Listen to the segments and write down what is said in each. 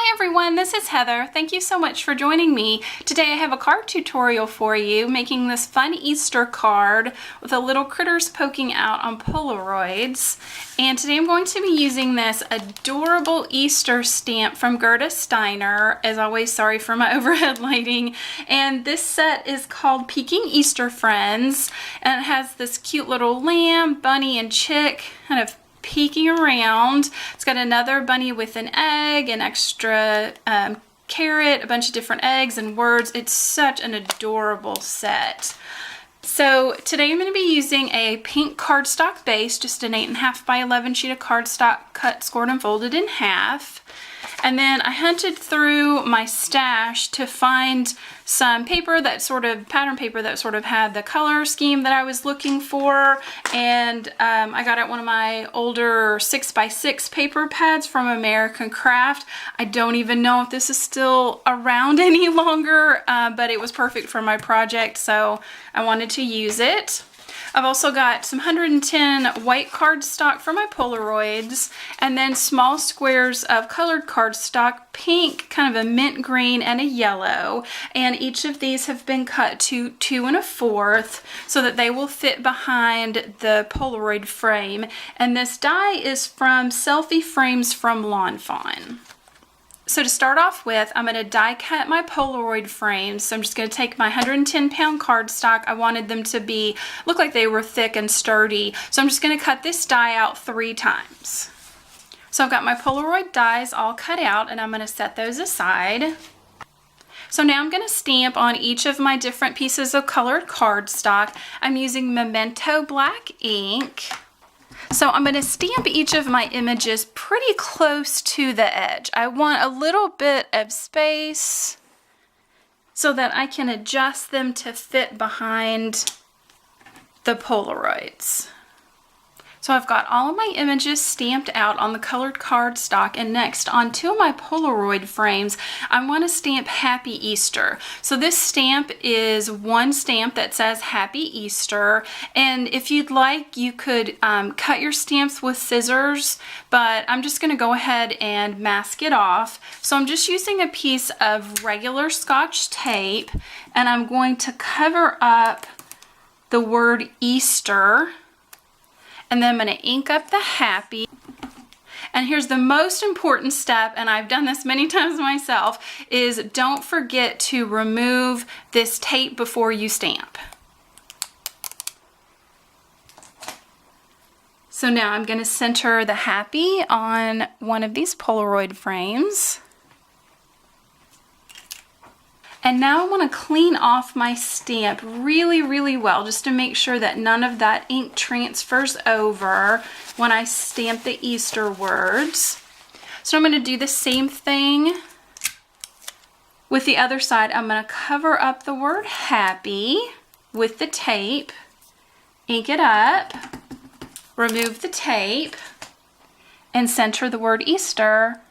Hi everyone, this is Heather. Thank you so much for joining me. Today I have a card tutorial for you, making this fun Easter card with the little critters poking out on Polaroids. And today I'm going to be using this adorable Easter stamp from Gerda Steiner. As always, sorry for my overhead lighting. And this set is called Peeking Easter Friends, and it has this cute little lamb, bunny, and chick kind of peeking around. It's got another bunny with an egg, an extra carrot, a bunch of different eggs and words. It's such an adorable set. So today I'm going to be using a pink cardstock base, just an 8.5 by 11 sheet of cardstock cut, scored, and folded in half. And then I hunted through my stash to find some paper that pattern paper that sort of had the color scheme that I was looking for. And I got out one of my older 6x6 paper pads from American Craft. I don't even know if this is still around any longer, but it was perfect for my project, so I wanted to use it. I've also got some 110 white cardstock for my Polaroids, and then small squares of colored cardstock, pink, kind of a mint green, and a yellow. And each of these have been cut to 2 1/4 so that they will fit behind the Polaroid frame. And this die is from Selfie Frames from Lawn Fawn. So to start off with, I'm going to die cut my Polaroid frames. So I'm just going to take my 110-pound cardstock. I wanted them to look like they were thick and sturdy. So I'm just going to cut this die out 3 times. So I've got my Polaroid dies all cut out, and I'm going to set those aside. So now I'm going to stamp on each of my different pieces of colored cardstock. I'm using Memento black ink. So I'm going to stamp each of my images pretty close to the edge. I want a little bit of space so that I can adjust them to fit behind the Polaroids. So I've got all of my images stamped out on the colored cardstock, and next on 2 of my Polaroid frames, I want to stamp Happy Easter. So this stamp is one stamp that says Happy Easter, and if you'd like, you could cut your stamps with scissors, but I'm just going to go ahead and mask it off. So I'm just using a piece of regular Scotch tape, and I'm going to cover up the word Easter. And then I'm going to ink up the happy. And here's the most important step, and I've done this many times myself, is don't forget to remove this tape before you stamp. So now I'm going to center the happy on one of these Polaroid frames. And now I want to clean off my stamp really, really well, just to make sure that none of that ink transfers over when I stamp the Easter words. So I'm going to do the same thing with the other side. I'm going to cover up the word happy with the tape, ink it up, remove the tape, and center the word Easter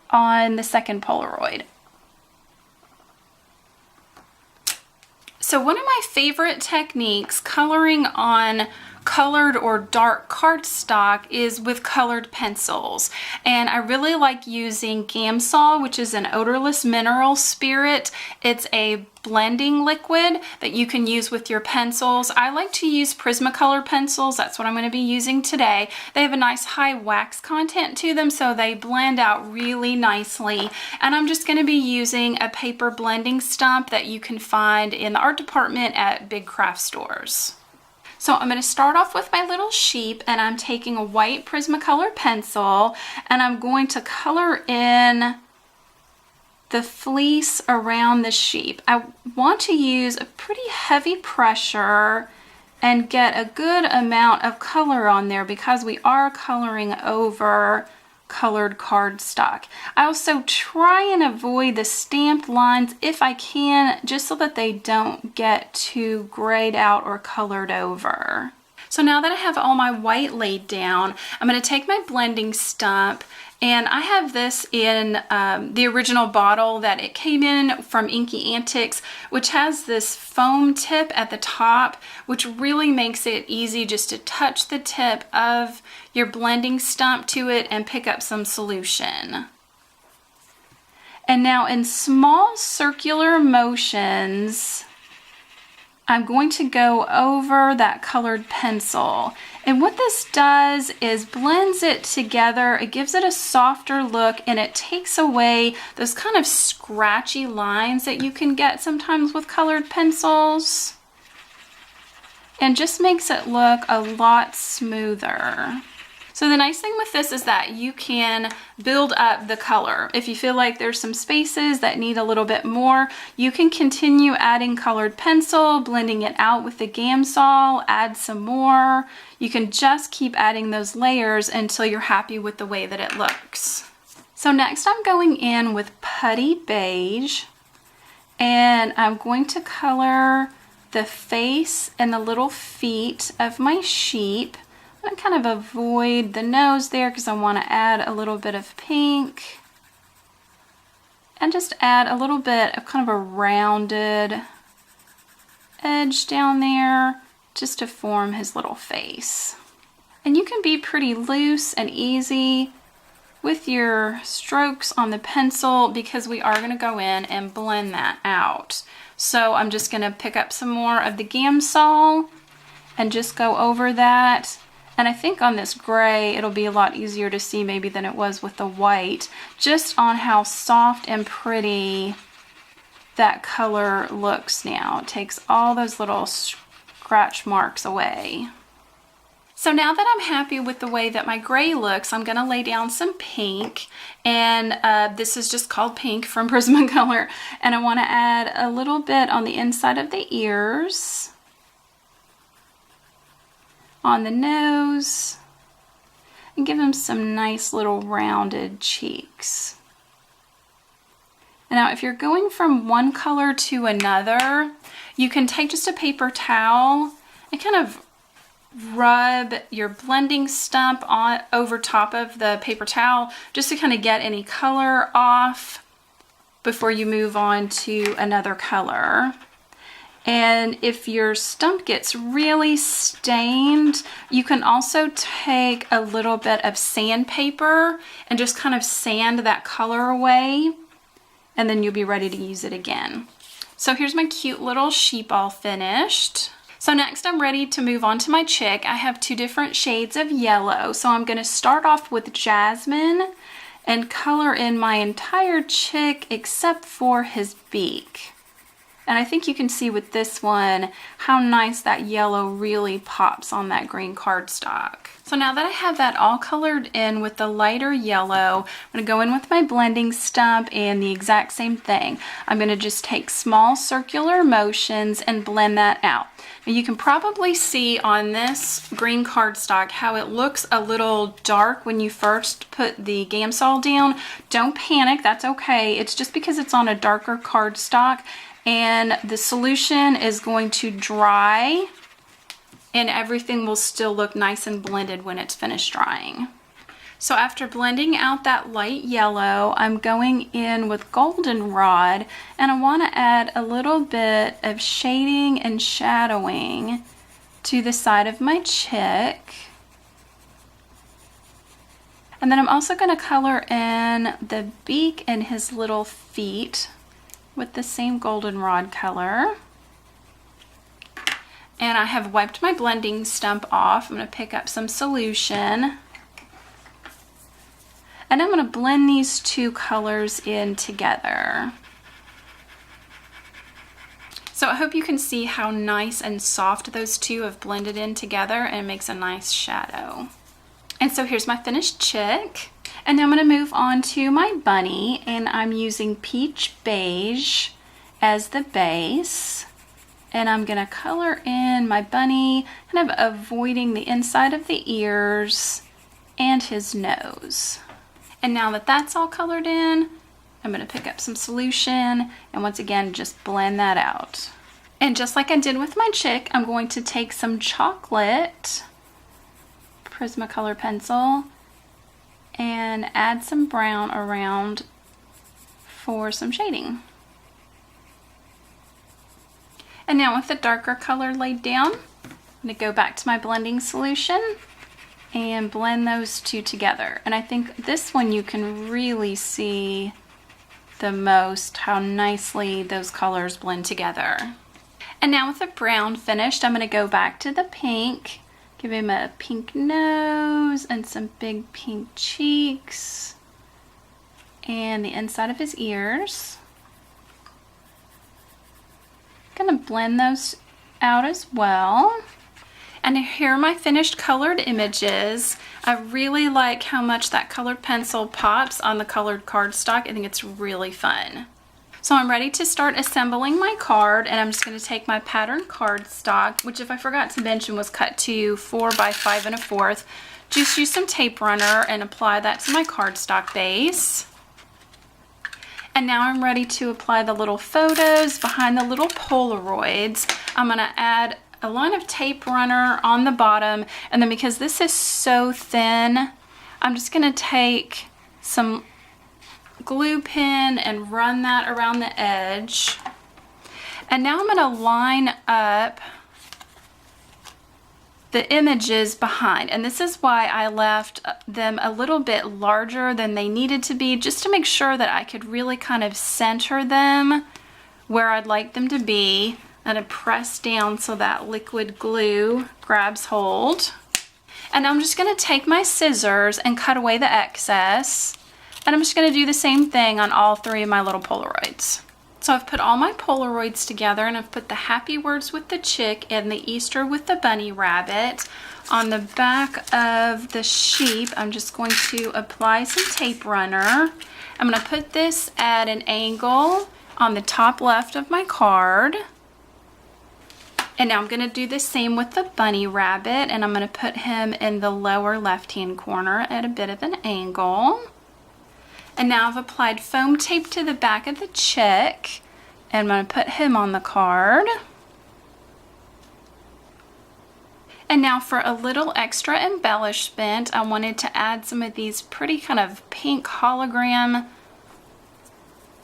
on the second Polaroid. So one of my favorite techniques coloring on colored or dark cardstock is with colored pencils. And I really like using Gamsol, which is an odorless mineral spirit. It's a blending liquid that you can use with your pencils. I like to use Prismacolor pencils. That's what I'm going to be using today. They have a nice high wax content to them, so they blend out really nicely. And I'm just going to be using a paper blending stump that you can find in the art department at big craft stores. So I'm going to start off with my little sheep, and I'm taking a white Prismacolor pencil, and I'm going to color in the fleece around the sheep. I want to use a pretty heavy pressure and get a good amount of color on there because we are coloring over colored cardstock. I also try and avoid the stamped lines if I can, just so that they don't get too grayed out or colored over. So now that I have all my white laid down, I'm going to take my blending stump, and I have this in the original bottle that it came in from Inky Antics, which has this foam tip at the top, which really makes it easy just to touch the tip of your blending stump to it and pick up some solution. And now in small circular motions, I'm going to go over that colored pencil. And what this does is blends it together. It gives it a softer look, and it takes away those kind of scratchy lines that you can get sometimes with colored pencils, and just makes it look a lot smoother. So the nice thing with this is that you can build up the color. If you feel like there's some spaces that need a little bit more, you can continue adding colored pencil, blending it out with the Gamsol, add some more. You can just keep adding those layers until you're happy with the way that it looks. So next I'm going in with Putty Beige, and I'm going to color the face and the little feet of my sheep. I kind of avoid the nose there because I want to add a little bit of pink, and just add a little bit of kind of a rounded edge down there just to form his little face. And you can be pretty loose and easy with your strokes on the pencil because we are going to go in and blend that out. So I'm just going to pick up some more of the Gamsol and just go over that. And I think on this gray, it'll be a lot easier to see maybe than it was with the white, just on how soft and pretty that color looks now. It takes all those little scratch marks away. So now that I'm happy with the way that my gray looks, I'm gonna lay down some pink, and this is just called pink from Prismacolor, and I wanna add a little bit on the inside of the ears, on the nose, and give him some nice little rounded cheeks. And now if you're going from one color to another, you can take just a paper towel and kind of rub your blending stump on over top of the paper towel just to kind of get any color off before you move on to another color. And if your stump gets really stained, you can also take a little bit of sandpaper and just kind of sand that color away, and then you'll be ready to use it again. So here's my cute little sheep all finished. So next I'm ready to move on to my chick. I have two different shades of yellow. So I'm going to start off with Jasmine and color in my entire chick except for his beak. And I think you can see with this one how nice that yellow really pops on that green cardstock. So now that I have that all colored in with the lighter yellow, I'm going to go in with my blending stump and the exact same thing. I'm going to just take small circular motions and blend that out. Now you can probably see on this green cardstock how it looks a little dark when you first put the Gamsol down. Don't panic, that's okay. It's just because it's on a darker cardstock, and the solution is going to dry and everything will still look nice and blended when it's finished drying. So after blending out that light yellow, I'm going in with goldenrod, and I want to add a little bit of shading and shadowing to the side of my chick. And then I'm also going to color in the beak and his little feet with the same goldenrod color. And I have wiped my blending stump off. I'm going to pick up some solution. And I'm going to blend these two colors in together. So I hope you can see how nice and soft those two have blended in together, and it makes a nice shadow. And so here's my finished chick. And then I'm going to move on to my bunny, and I'm using Peach Beige as the base. And I'm going to color in my bunny, kind of avoiding the inside of the ears and his nose. And now that that's all colored in, I'm going to pick up some solution and once again just blend that out. And just like I did with my chick, I'm going to take some chocolate Prismacolor pencil and add some brown around for some shading. And now with the darker color laid down, I'm going to go back to my blending solution and blend those two together. And I think this one you can really see the most how nicely those colors blend together. And now with the brown finished, I'm going to go back to the pink. Give him a pink nose and some big pink cheeks. And the inside of his ears. Gonna blend those out as well. And here are my finished colored images. I really like how much that colored pencil pops on the colored cardstock. I think it's really fun. So I'm ready to start assembling my card, and I'm just going to take my pattern cardstock, which if I forgot to mention was cut to 4 by 5 1/4. Just use some tape runner and apply that to my cardstock base. And now I'm ready to apply the little photos behind the little Polaroids. I'm going to add a line of tape runner on the bottom, and then because this is so thin, I'm just going to take some glue pen and run that around the edge. And now I'm going to line up the images behind, and this is why I left them a little bit larger than they needed to be, just to make sure that I could really kind of center them where I'd like them to be, and I press down so that liquid glue grabs hold. And I'm just going to take my scissors and cut away the excess. And I'm just going to do the same thing on all 3 of my little Polaroids. So I've put all my Polaroids together, and I've put the happy words with the chick and the Easter with the bunny rabbit. On the back of the sheep, I'm just going to apply some tape runner. I'm going to put this at an angle on the top left of my card. And now I'm going to do the same with the bunny rabbit, and I'm going to put him in the lower left-hand corner at a bit of an angle. And now I've applied foam tape to the back of the chick, and I'm going to put him on the card. And now for a little extra embellishment, I wanted to add some of these pretty kind of pink hologram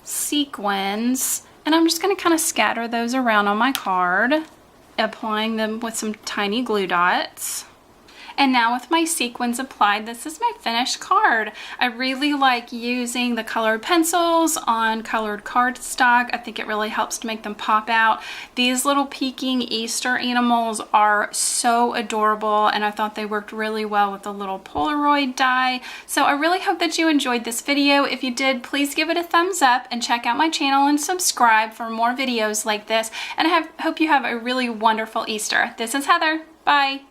sequins, and I'm just going to kind of scatter those around on my card, applying them with some tiny glue dots. And now with my sequins applied, this is my finished card. I really like using the colored pencils on colored cardstock. I think it really helps to make them pop out. These little peeking Easter animals are so adorable, and I thought they worked really well with the little Polaroid die. So I really hope that you enjoyed this video. If you did, please give it a thumbs up and check out my channel and subscribe for more videos like this. And I hope you have a really wonderful Easter. This is Heather. Bye.